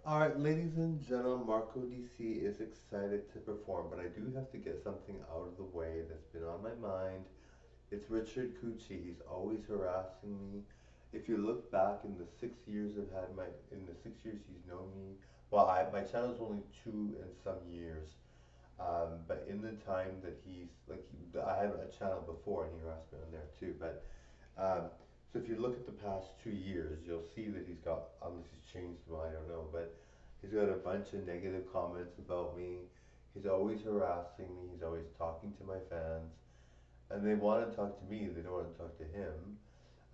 Alright, ladies and gentlemen, Marco DC is excited to perform, but I do have to get something out of the way that's been on my mind. It's Richard Cucci. He's always harassing me. If you look back in the 6 years in the 6 years he's known me, well, my channel's only 2 and some years. But in the time that I had a channel before and he harassed me on there too. But um, so if you look at the past 2 years, you'll see that he's got, unless he's changed them, I don't know, but he's got a bunch of negative comments about me. He's always harassing me. He's always talking to my fans, and they want to talk to me. They don't want to talk to him.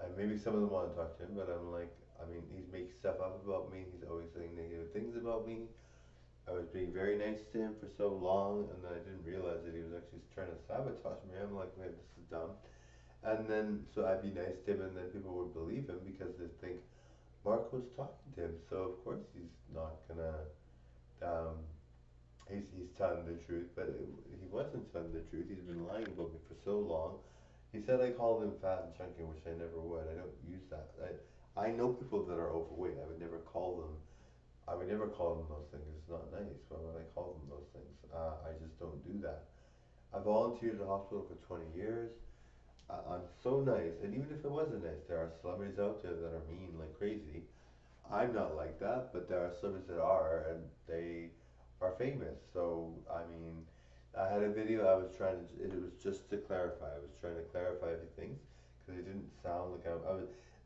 And maybe some of them want to talk to him, but I'm like, I mean, he makes stuff up about me. He's always saying negative things about me. I was being very nice to him for so long, and then I didn't realize that he was actually trying to sabotage me. I'm like, man, this is dumb. And then, so I'd be nice to him, and then people would believe him because they think Mark was talking to him. So of course he's not gonna. Um, he's telling the truth, but he wasn't telling the truth. He's been lying about me for so long. He said I called him fat and chunky, which I never would. I don't use that. I know people that are overweight. I would never call them. I would never call them those things. It's not nice. Why would I call them those things? I just don't do that. I volunteered at the hospital for 20 years. I'm so nice, and even if it wasn't nice, there are celebrities out there that are mean like crazy. I'm not like that, but there are celebrities that are, and they are famous. So, I mean, I had a video I was trying to, it was just to clarify. I was trying to clarify a few things because it didn't sound like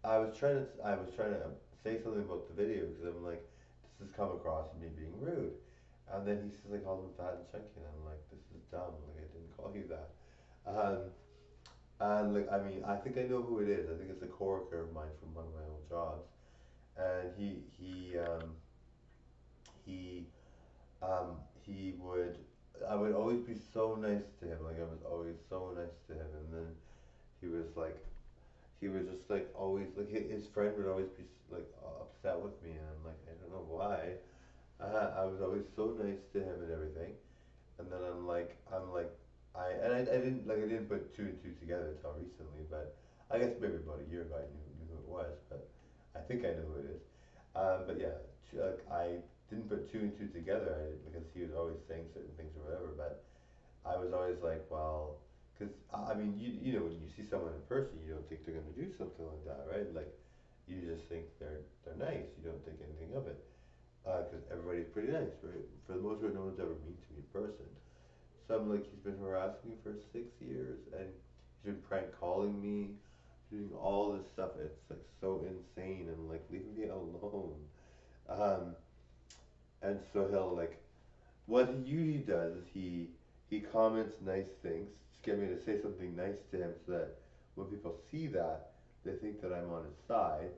I was trying to say something about the video because I'm like, this has come across as me being rude. And then he says I called him fat and chunky, and I'm like, this is dumb. Like, I didn't call you that. Um, and like, I mean, I think I know who it is. I think it's a coworker of mine from one of my old jobs, and he um, he would, I would always be so nice to him. Like I was always so nice to him, and then he was like, he was just like always like his friend would always be like upset with me, and I'm like, I don't know why. I was always so nice to him and everything, and then I didn't put two and two together until recently, but I guess maybe about a year ago I knew who it was, but I think I know who it is. But yeah, I didn't put two and two together because he was always saying certain things or whatever. But I was always like, well, because I mean, you know, when you see someone in person, you don't think they're gonna do something like that, right? Like you just think they're nice. You don't think anything of it because everybody's pretty nice, right? For the most part, no one's ever mean to me in person. So I'm like, he's been harassing me for 6 years, and he's been prank calling me, doing all this stuff. It's like so insane, and like, leave me alone. Um, and so he'll like, what he usually does is he comments nice things to get me to say something nice to him, so that when people see that, they think that I'm on his side,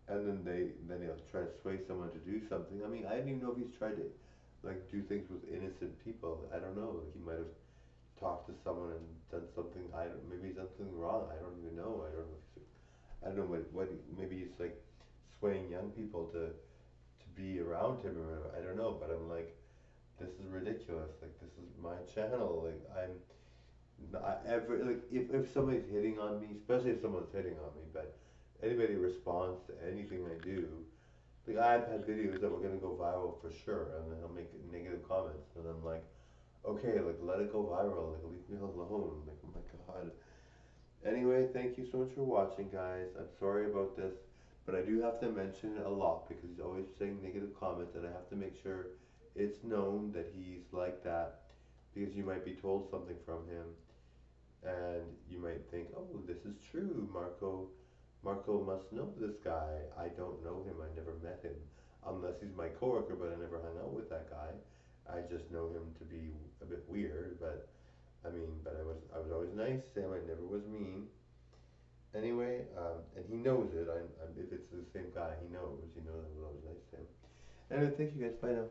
and then he'll try to sway someone to do something. I mean, I don't even know if he's tried to like do things with innocent people. I don't know. Like he might have talked to someone and done something. I don't. Maybe he's done something wrong. I don't even know. I don't know. If he's, I don't know maybe he's like swaying young people to be around him or whatever. I don't know. But I'm like, this is ridiculous. Like this is my channel. Like I'm not ever like if somebody's hitting on me, especially if someone's hitting on me, but anybody responds to anything I do. Like I've had videos that were gonna go viral for sure, and then they'll make negative comments, and I'm like, okay, like let it go viral, like leave me alone. Like oh my god. Anyway, thank you so much for watching, guys. I'm sorry about this, but I do have to mention it a lot because he's always saying negative comments, and I have to make sure it's known that he's like that because you might be told something from him, and you might think, oh, this is true. Marco must know this guy. I don't know him. I never met him, unless he's my coworker, but I never hung out with that guy. I just know him to be a bit weird, but I mean, but I was always nice to him. I never was mean. Anyway, and he knows it. If it's the same guy, he knows. He knows I was always nice to him. Anyway, thank you guys. Bye now.